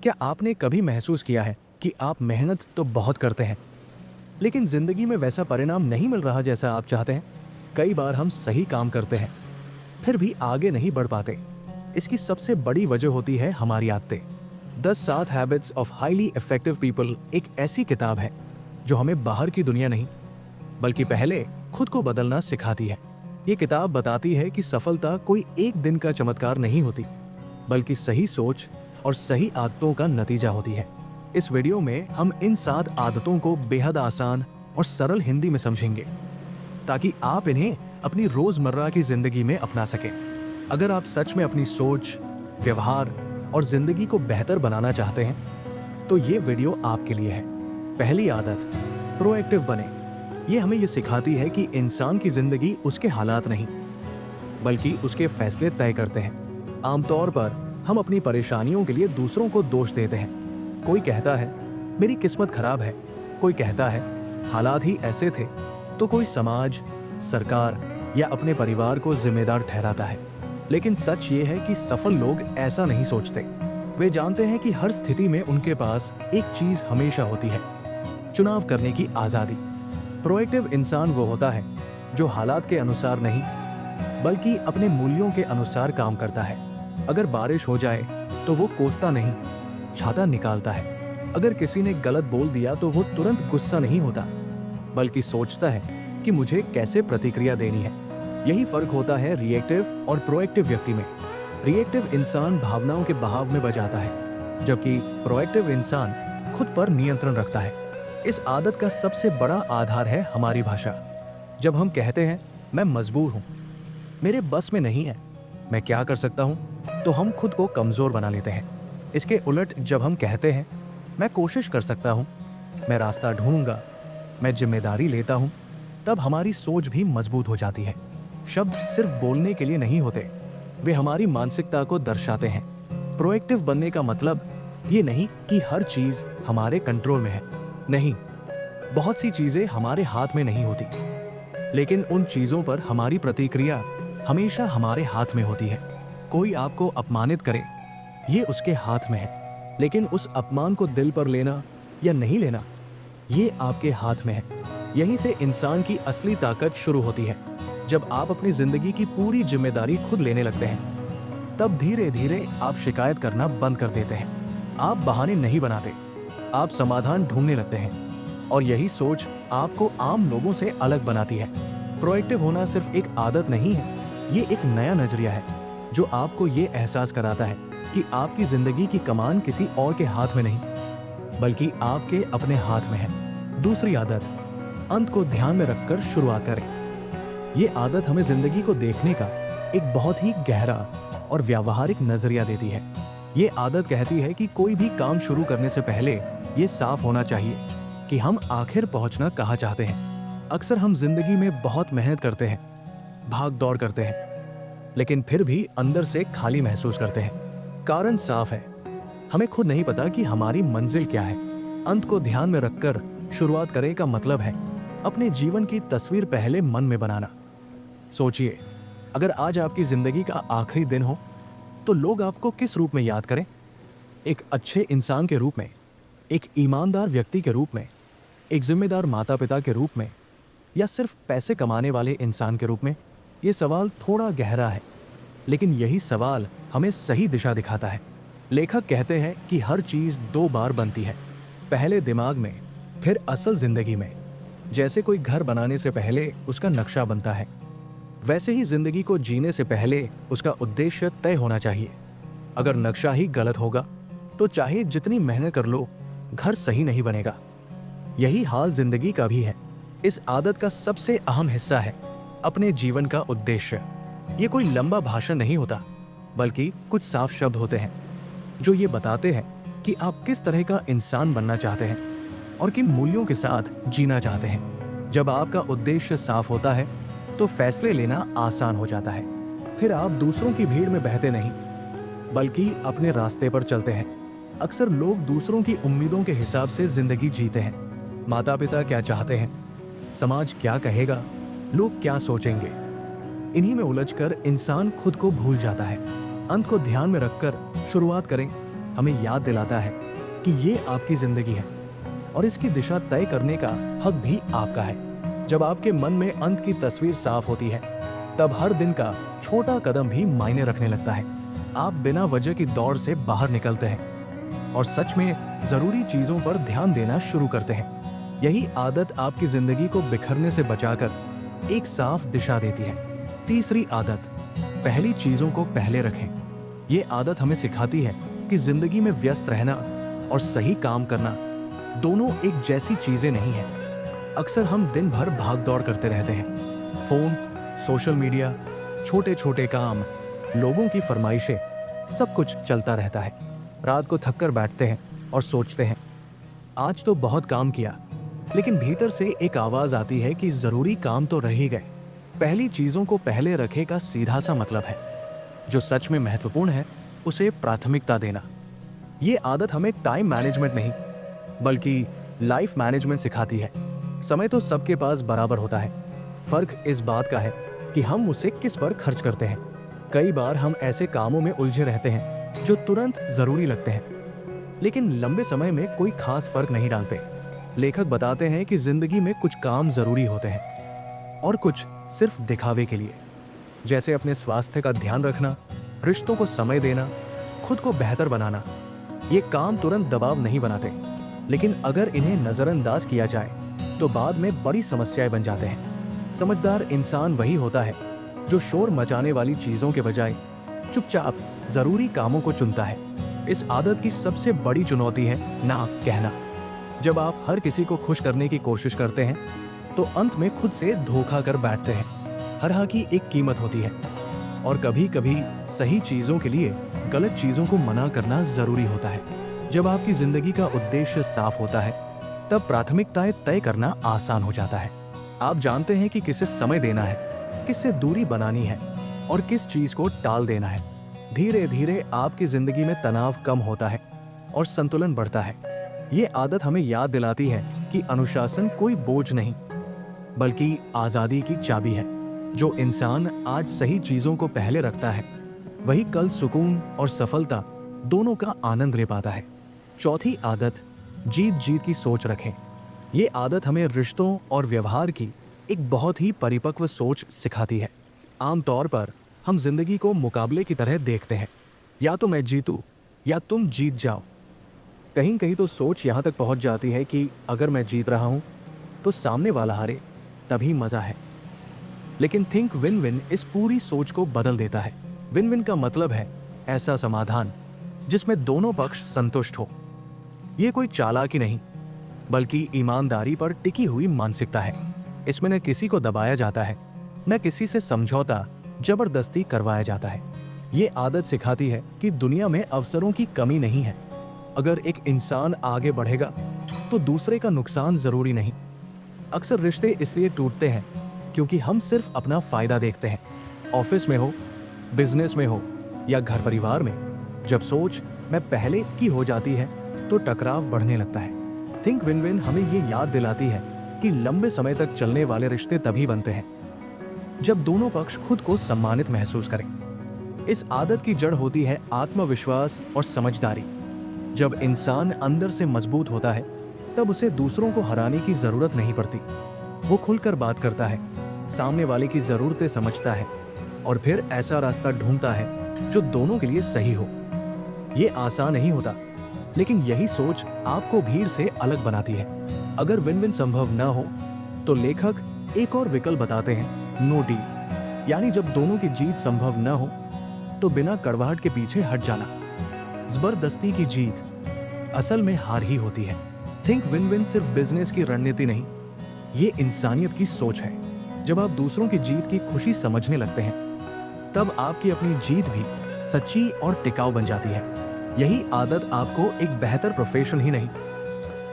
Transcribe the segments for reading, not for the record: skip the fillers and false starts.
क्या आपने कभी महसूस किया है कि आप मेहनत तो बहुत करते हैं, लेकिन जिंदगी में वैसा परिणाम नहीं मिल रहा जैसा आप चाहते हैं? कई बार हम सही काम करते हैं, फिर भी आगे नहीं बढ़ पाते। इसकी सबसे बड़ी वजह होती है हमारी आदतें। 10 habits of highly effective people एक ऐसी किताब है जो हमें बाहर की दुनिया नहीं, बल्कि पहले खुद को बदलना सिखाती है। ये किताब बताती है कि सफलता कोई एक दिन का चमत्कार नहीं होती, बल्कि सही सोच और सही आदतों का नतीजा होती है। इस वीडियो में हम इन 7 आदतों को बेहद आसान और सरल हिंदी में समझेंगे, ताकि आप इन्हें अपनी रोजमर्रा की जिंदगी में अपना सकें। अगर आप सच में अपनी सोच, व्यवहार और जिंदगी को बेहतर बनाना चाहते हैं, तो ये वीडियो आपके लिए है। पहली आदत, प्रोएक्टिव बने। ये हमें ये सिखाती है कि इंसान की जिंदगी उसके हालात नहीं, बल्कि उसके फैसले तय करते हैं। आमतौर पर हम अपनी परेशानियों के लिए दूसरों को दोष देते हैं। कोई कहता है मेरी किस्मत खराब है, कोई कहता है हालात ही ऐसे थे, तो कोई समाज, सरकार या अपने परिवार को जिम्मेदार ठहराता है। लेकिन सच ये है कि सफल लोग ऐसा नहीं सोचते। वे जानते हैं कि हर स्थिति में उनके पास एक चीज हमेशा होती है, चुनाव करने की आजादी। प्रोएक्टिव इंसान वो होता है जो हालात के अनुसार नहीं, बल्कि अपने मूल्यों के अनुसार काम करता है। अगर बारिश हो जाए तो वो कोसता नहीं, छाता निकालता है। अगर किसी ने गलत बोल दिया तो वो तुरंत गुस्सा नहीं होता, बल्कि सोचता है कि मुझे कैसे प्रतिक्रिया देनी है। यही फर्क होता है रिएक्टिव और प्रोएक्टिव व्यक्ति में। रिएक्टिव इंसान भावनाओं के बहाव में बजाता है, जबकि प्रोएक्टिव इंसान खुद पर नियंत्रण रखता है। इस आदत का सबसे बड़ा आधार है हमारी भाषा। जब हम कहते हैं मैं मजबूर हूं, मेरे बस में नहीं है, मैं क्या कर सकता हूं, तो हम खुद को कमजोर बना लेते हैं। इसके उलट जब हम कहते हैं मैं कोशिश कर सकता हूं, मैं रास्ता ढूंढूंगा, मैं जिम्मेदारी लेता हूं, तब हमारी सोच भी मजबूत हो जाती है। शब्द सिर्फ बोलने के लिए नहीं होते, वे हमारी मानसिकता को दर्शाते हैं। प्रोएक्टिव बनने का मतलब ये नहीं कि हर चीज हमारे कंट्रोल में है। नहीं, बहुत सी चीजें हमारे हाथ में नहीं होती, लेकिन उन चीजों पर हमारी प्रतिक्रिया हमेशा हमारे हाथ में होती है। कोई आपको अपमानित करे, ये उसके हाथ में है, लेकिन उस अपमान को दिल पर लेना या नहीं लेना, ये आपके हाथ में है। यहीं से इंसान की असली ताकत शुरू होती है। जब आप अपनी जिंदगी की पूरी जिम्मेदारी खुद लेने लगते हैं, तब धीरे धीरे आप शिकायत करना बंद कर देते हैं। आप बहाने नहीं बनाते, आप समाधान ढूंढने लगते हैं, और यही सोच आपको आम लोगों से अलग बनाती है। प्रोएक्टिव होना सिर्फ एक आदत नहीं है, ये एक नया नजरिया है जो आपको ये एहसास कराता है कि आपकी जिंदगी की कमान किसी और के हाथ में नहीं, बल्कि आपके अपने हाथ में है। दूसरी आदत, अंत को ध्यान में रखकर शुरुआत करें। ये आदत हमें जिंदगी को देखने का एक बहुत ही गहरा और व्यावहारिक नजरिया देती है। ये आदत कहती है कि कोई भी काम शुरू करने से पहले ये साफ होना चाहिए कि हम आखिर पहुंचना कहाँ चाहते हैं। अक्सर हम जिंदगी में बहुत मेहनत करते हैं, भाग दौड़ करते हैं, लेकिन फिर भी अंदर से खाली महसूस करते हैं। कारण साफ है, हमें खुद नहीं पता कि हमारी मंजिल क्या है। अंत को ध्यान में रखकर शुरुआत करें का मतलब है अपने जीवन की तस्वीर पहले मन में बनाना। सोचिए, अगर आज आपकी जिंदगी का आखिरी दिन हो, तो लोग आपको किस रूप में याद करें? एक अच्छे इंसान के रूप में, एक ईमानदार व्यक्ति के रूप में, एक जिम्मेदार माता पिता के रूप में, या सिर्फ पैसे कमाने वाले इंसान के रूप में? ये सवाल थोड़ा गहरा है, लेकिन यही सवाल हमें सही दिशा दिखाता है। लेखक कहते हैं कि हर चीज 2 बार बनती है, पहले दिमाग में, फिर असल जिंदगी में। जैसे कोई घर बनाने से पहले उसका नक्शा बनता है, वैसे ही जिंदगी को जीने से पहले उसका उद्देश्य तय होना चाहिए। अगर नक्शा ही गलत होगा, तो चाहे जितनी मेहनत कर लो, घर सही नहीं बनेगा। यही हाल जिंदगी का भी है। इस आदत का सबसे अहम हिस्सा है अपने जीवन का उद्देश्य। ये कोई लंबा भाषण नहीं होता, बल्कि कुछ साफ शब्द होते हैं जो ये बताते हैं कि आप किस तरह का इंसान बनना चाहते हैं और किन मूल्यों के साथ जीना चाहते हैं। जब आपका उद्देश्य साफ होता है, तो फैसले लेना आसान हो जाता है। फिर आप दूसरों की भीड़ में बहते नहीं, बल्कि अपने रास्ते पर चलते हैं। अक्सर लोग दूसरों की उम्मीदों के हिसाब से जिंदगी जीते हैं। माता पिता क्या चाहते हैं, समाज क्या कहेगा, लोग क्या सोचेंगे, इन्हीं में उलझकर इंसान खुद को भूल जाता है। अंत को ध्यान में रखकर शुरुआत करें, हमें याद दिलाता है कि ये आपकी जिंदगी है और इसकी दिशा तय करने का हक भी आपका है। जब आपके मन में अंत की तस्वीर साफ होती है, तब हर दिन का छोटा कदम भी मायने रखने लगता है। आप बिना वजह की दौड़ से बाहर निकलते हैं और सच में जरूरी चीजों पर ध्यान देना शुरू करते हैं। यही आदत आपकी जिंदगी को बिखरने से बचाकर एक साफ दिशा देती है। तीसरी आदत, पहली चीजों को पहले रखें। ये आदत हमें सिखाती है कि जिंदगी में व्यस्त रहना और सही काम करना दोनों एक जैसी चीजें नहीं हैं। अक्सर हम दिन भर भाग दौड़ करते रहते हैं। फोन, सोशल मीडिया, छोटे छोटे काम, लोगों की फरमाइशें, सब कुछ चलता रहता है। रात को थक कर बैठते हैं और सोचते हैं, आज तो बहुत काम किया, लेकिन भीतर से एक आवाज आती है कि जरूरी काम तो रह ही गए। पहली चीजों को पहले रखे का सीधा सा मतलब है, जो सच में महत्वपूर्ण है उसे प्राथमिकता देना। ये आदत हमें टाइम मैनेजमेंट नहीं बल्कि लाइफ मैनेजमेंट सिखाती है। समय तो सबके पास बराबर होता है, फर्क इस बात का है कि हम उसे किस पर खर्च करते हैं। कई बार हम ऐसे कामों में उलझे रहते हैं जो तुरंत जरूरी लगते हैं, लेकिन लंबे समय में कोई खास फर्क नहीं डालते। लेखक बताते हैं कि जिंदगी में कुछ काम जरूरी होते हैं और कुछ सिर्फ दिखावे के लिए, जैसे अपने स्वास्थ्य का ध्यान रखना, रिश्तों को समय देना, खुद को बेहतर बनाना। ये काम तुरंत दबाव नहीं बनाते, लेकिन अगर इन्हें नजरअंदाज किया जाए तो बाद में बड़ी समस्याएं बन जाते हैं। समझदार इंसान वही होता है जो शोर मचाने वाली चीजों के बजाय चुपचाप जरूरी कामों को चुनता है। इस आदत की सबसे बड़ी चुनौती है ना कहना। जब आप हर किसी को खुश करने की कोशिश करते हैं तो अंत में खुद से धोखा कर बैठते हैं। हर हाँ की एक कीमत होती है और कभी कभी सही चीजों के लिए गलत चीजों को मना करना जरूरी होता है। जब आपकी जिंदगी का उद्देश्य साफ होता है, तब प्राथमिकताएं तय करना आसान हो जाता है। आप जानते हैं कि किसे समय देना है, किससे दूरी बनानी है और किस चीज को टाल देना है। धीरे धीरे आपकी जिंदगी में तनाव कम होता है और संतुलन बढ़ता है। ये आदत हमें याद दिलाती है कि अनुशासन कोई बोझ नहीं बल्कि आजादी की चाबी है। जो इंसान आज सही चीजों को पहले रखता है, वही कल सुकून और सफलता दोनों का आनंद ले पाता है। चौथी आदत, जीत जीत की सोच रखें। ये आदत हमें रिश्तों और व्यवहार की एक बहुत ही परिपक्व सोच सिखाती है। आमतौर पर हम जिंदगी को मुकाबले की तरह देखते हैं, या तो मैं जीतूं या तुम जीत जाओ। कहीं कहीं तो सोच यहाँ तक पहुँच जाती है कि अगर मैं जीत रहा हूँ तो सामने वाला हारे, तभी मजा है। लेकिन थिंक विन विन इस पूरी सोच को बदल देता है। विन विन का मतलब है ऐसा समाधान जिसमें दोनों पक्ष संतुष्ट हो। ये कोई चालाकी नहीं बल्कि ईमानदारी पर टिकी हुई मानसिकता है। इसमें न किसी को दबाया जाता है, न किसी से समझौता जबरदस्ती करवाया जाता है। ये आदत सिखाती है कि दुनिया में अवसरों की कमी नहीं है। अगर एक इंसान आगे बढ़ेगा तो दूसरे का नुकसान जरूरी नहीं। अक्सर रिश्ते इसलिए टूटते हैं क्योंकि हम सिर्फ अपना फायदा देखते हैं। ऑफिस में हो, बिजनेस में हो या घर परिवार में, जब सोच मैं पहले की हो जाती है तो टकराव बढ़ने लगता है। थिंक विन विन हमें ये याद दिलाती है कि लंबे समय तक चलने वाले रिश्ते तभी बनते हैं जब दोनों पक्ष खुद को सम्मानित महसूस करें। इस आदत की जड़ होती है आत्मविश्वास और समझदारी। जब इंसान अंदर से मजबूत होता है, तब उसे दूसरों को हराने की जरूरत नहीं पड़ती। वो खुलकर बात करता है, सामने वाले की जरूरतें समझता है और फिर ऐसा रास्ता ढूंढता है जो दोनों के लिए सही हो। ये आसान नहीं होता, लेकिन यही सोच आपको भीड़ से अलग बनाती है। अगर विन विन संभव न हो तो लेखक एक और विकल्प बताते हैं, नो डील। यानी जब दोनों की जीत संभव न हो तो बिना कड़वाहट के पीछे हट जाना। जबरदस्ती की जीत असल में हार ही होती है। थिंक विन विन सिर्फ बिजनेस की रणनीति नहीं, ये इंसानियत की सोच है। जब आप दूसरों की जीत की खुशी समझने लगते हैं, तब आपकी अपनी जीत भी सच्ची और टिकाऊ बन जाती है। यही आदत आपको एक बेहतर प्रोफेशनल ही नहीं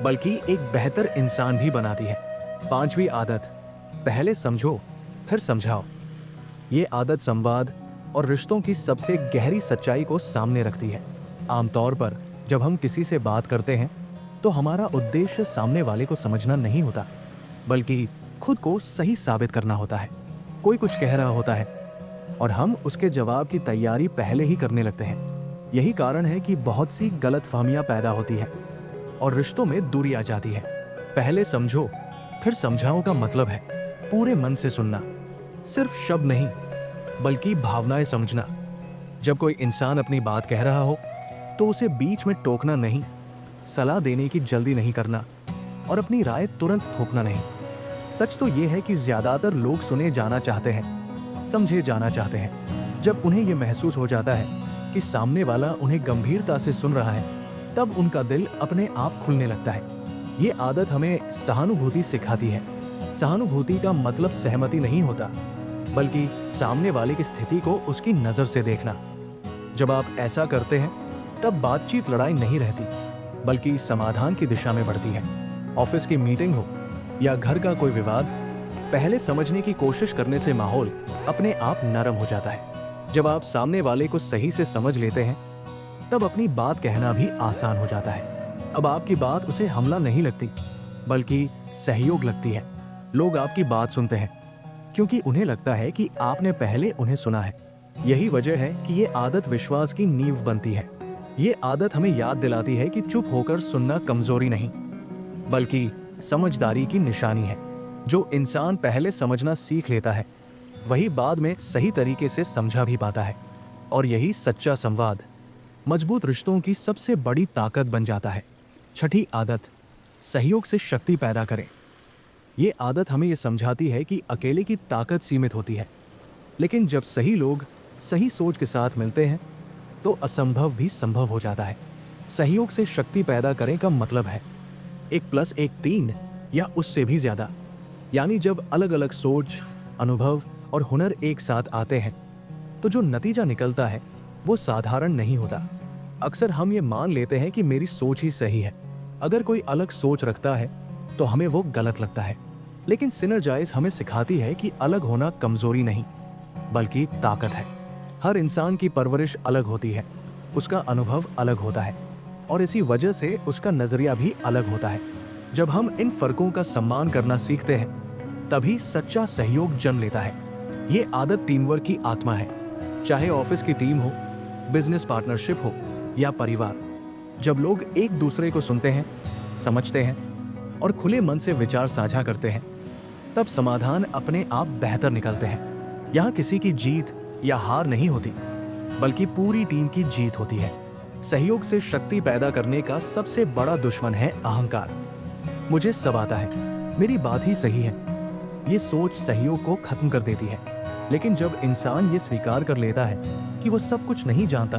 बल्कि एक बेहतर इंसान भी बनाती है। पांचवी आदत, पहले समझो फिर समझाओ। ये आदत संवाद और रिश्तों की सबसे गहरी सच्चाई को सामने रखती है। आमतौर पर जब हम किसी से बात करते हैं तो हमारा उद्देश्य सामने वाले को समझना नहीं होता, बल्कि खुद को सही साबित करना होता है। कोई कुछ कह रहा होता है और हम उसके जवाब की तैयारी पहले ही करने लगते हैं। यही कारण है कि बहुत सी गलतफहमियां पैदा होती है और रिश्तों में दूरी आ जाती है। पहले समझो फिर समझाओ का मतलब है पूरे मन से सुनना, सिर्फ शब्द नहीं बल्कि भावनाएं समझना। जब कोई इंसान अपनी बात कह रहा हो तो उसे बीच में टोकना नहीं, सलाह देने की जल्दी नहीं करना और अपनी राय तुरंत थोपना नहीं। सच तो ये है कि ज्यादातर लोग सुने जाना चाहते हैं, समझे जाना चाहते हैं। जब उन्हें यह महसूस हो जाता है कि सामने वाला उन्हें गंभीरता से सुन रहा है, तब उनका दिल अपने आप खुलने लगता है। ये आदत हमें सहानुभूति सिखाती है। सहानुभूति का मतलब सहमति नहीं होता, बल्कि सामने वाले की स्थिति को उसकी नजर से देखना। जब आप ऐसा करते हैं तब बातचीत लड़ाई नहीं रहती, बल्कि समाधान की दिशा में बढ़ती है। ऑफिस की मीटिंग हो या घर का कोई विवाद, पहले समझने की कोशिश करने से माहौल अपने आप नरम हो जाता है। जब आप सामने वाले को सही से समझ लेते हैं तब अपनी बात कहना भी आसान हो जाता है। अब आपकी बात उसे हमला नहीं लगती, बल्कि सहयोग लगती है। लोग आपकी बात सुनते हैं क्योंकि उन्हें लगता है कि आपने पहले उन्हें सुना है। यही वजह है कि ये आदत विश्वास की नींव बनती है। ये आदत हमें याद दिलाती है कि चुप होकर सुनना कमजोरी नहीं, बल्कि समझदारी की निशानी है। जो इंसान पहले समझना सीख लेता है वही बाद में सही तरीके से समझा भी पाता है, और यही सच्चा संवाद मजबूत रिश्तों की सबसे बड़ी ताकत बन जाता है। छठी आदत, सहयोग से शक्ति पैदा करें। ये आदत हमें यह समझाती है कि अकेले की ताकत सीमित होती है, लेकिन जब सही लोग सही सोच के साथ मिलते हैं तो असंभव भी संभव हो जाता है। सहयोग से शक्ति पैदा करें का मतलब है 1+1 3 या उससे भी ज्यादा। यानी जब अलग अलग सोच, अनुभव और हुनर एक साथ आते हैं तो जो नतीजा निकलता है वो साधारण नहीं होता। अक्सर हम ये मान लेते हैं कि मेरी सोच ही सही है। अगर कोई अलग सोच रखता है तो हमें वो गलत लगता है। लेकिन सिनर्जाइज हमें सिखाती है कि अलग होना कमजोरी नहीं, बल्कि ताकत है। हर इंसान की परवरिश अलग होती है, उसका अनुभव अलग होता है, और इसी वजह से उसका नजरिया भी अलग होता है। जब हम इन फर्कों का सम्मान करना सीखते हैं तभी सच्चा सहयोग जन्म लेता है। ये आदत टीम वर्क की आत्मा है, चाहे ऑफिस की टीम हो, बिजनेस पार्टनरशिप हो या परिवार। जब लोग एक दूसरे को सुनते हैं, समझते हैं और खुले मन से विचार साझा करते हैं, तब समाधान अपने आप बेहतर निकलते हैं। यहाँ किसी की जीत या हार नहीं होती, बल्कि पूरी टीम की जीत होती है। सहयोग से शक्ति पैदा करने का सबसे बड़ा दुश्मन है अहंकार। मुझे सब आता है, मेरी बात ही सही है। ये सोच सहयोग को खत्म कर देती है। लेकिन जब इंसान ये स्वीकार कर लेता है कि वो सब कुछ नहीं जानता,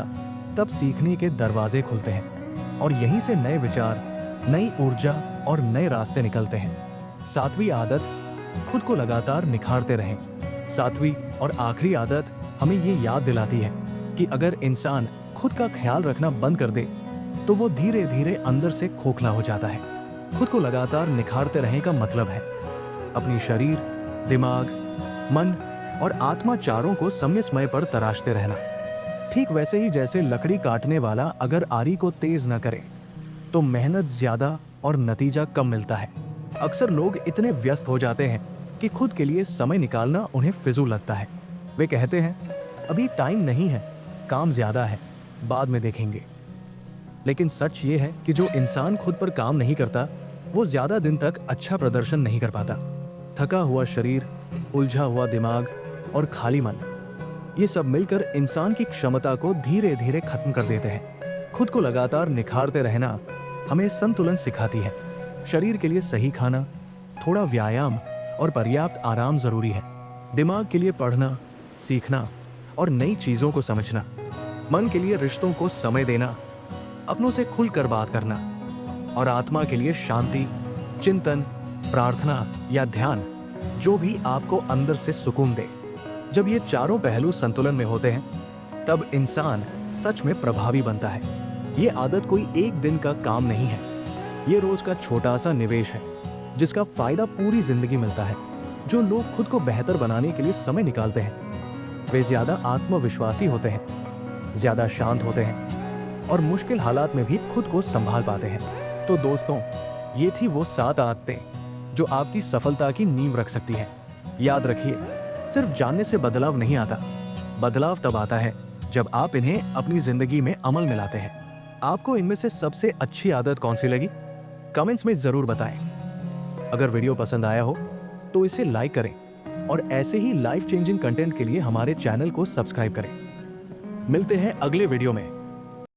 तब सीखने के दरवाजे खुलते हैं और यहीं से नए विचार, नई ऊर्जा और नए रास्ते निकलते हैं। 7वीं आदत, खुद को लगातार निखारते रहें। 7वीं और आखिरी आदत हमें ये याद दिलाती है कि अगर इंसान खुद का ख्याल रखना बंद कर दे तो वो धीरे धीरे अंदर से खोखला हो जाता है। खुद को लगातार निखारते रहें का मतलब है अपनी शरीर, दिमाग, मन और आत्मा चारों को समय समय पर तराशते रहना। ठीक वैसे ही जैसे लकड़ी काटने वाला अगर आरी को तेज न करे तो मेहनत ज्यादा और नतीजा कम मिलता है। अक्सर लोग इतने व्यस्त हो जाते हैं कि खुद के लिए समय निकालना उन्हें फिजूल लगता है। वे कहते हैं अभी टाइम नहीं है, काम ज्यादा है, बाद में देखेंगे। लेकिन सच ये है कि जो इंसान खुद पर काम नहीं करता वो ज्यादा दिन तक अच्छा प्रदर्शन नहीं कर पाता। थका हुआ शरीर, उलझा हुआ दिमाग और खाली मन, ये सब मिलकर इंसान की क्षमता को धीरे धीरे खत्म कर देते हैं। खुद को लगातार निखारते रहना हमें संतुलन सिखाती है। शरीर के लिए सही खाना, थोड़ा व्यायाम और पर्याप्त आराम जरूरी है। दिमाग के लिए पढ़ना, सीखना और नई चीजों को समझना। मन के लिए रिश्तों को समय देना, अपनों से खुलकर बात करना, और आत्मा के लिए शांति, चिंतन, प्रार्थना या ध्यान, जो भी आपको अंदर से सुकून दे। जब ये चारों पहलू संतुलन में होते हैं तब इंसान सच में प्रभावी बनता है। ये आदत कोई एक दिन का काम नहीं है, ये रोज का छोटा सा निवेश है जिसका फायदा पूरी जिंदगी मिलता है। जो लोग खुद को बेहतर बनाने के लिए समय निकालते हैं वे ज्यादा आत्मविश्वासी होते हैं, ज्यादा शांत होते हैं और मुश्किल हालात में भी खुद को संभाल पाते हैं। तो दोस्तों, ये थी वो 7 आदतें जो आपकी सफलता की नींव रख सकती है। याद रखिए, सिर्फ जानने से बदलाव नहीं आता, बदलाव तब आता है जब आप इन्हें अपनी जिंदगी में अमल में लाते हैं। आपको इनमें से सबसे अच्छी आदत कौन सी लगी? कमेंट्स में जरूर बताएं। अगर वीडियो पसंद आया हो तो इसे लाइक करें और ऐसे ही लाइफ चेंजिंग कंटेंट के लिए हमारे चैनल को सब्सक्राइब करें। मिलते हैं अगले वीडियो में।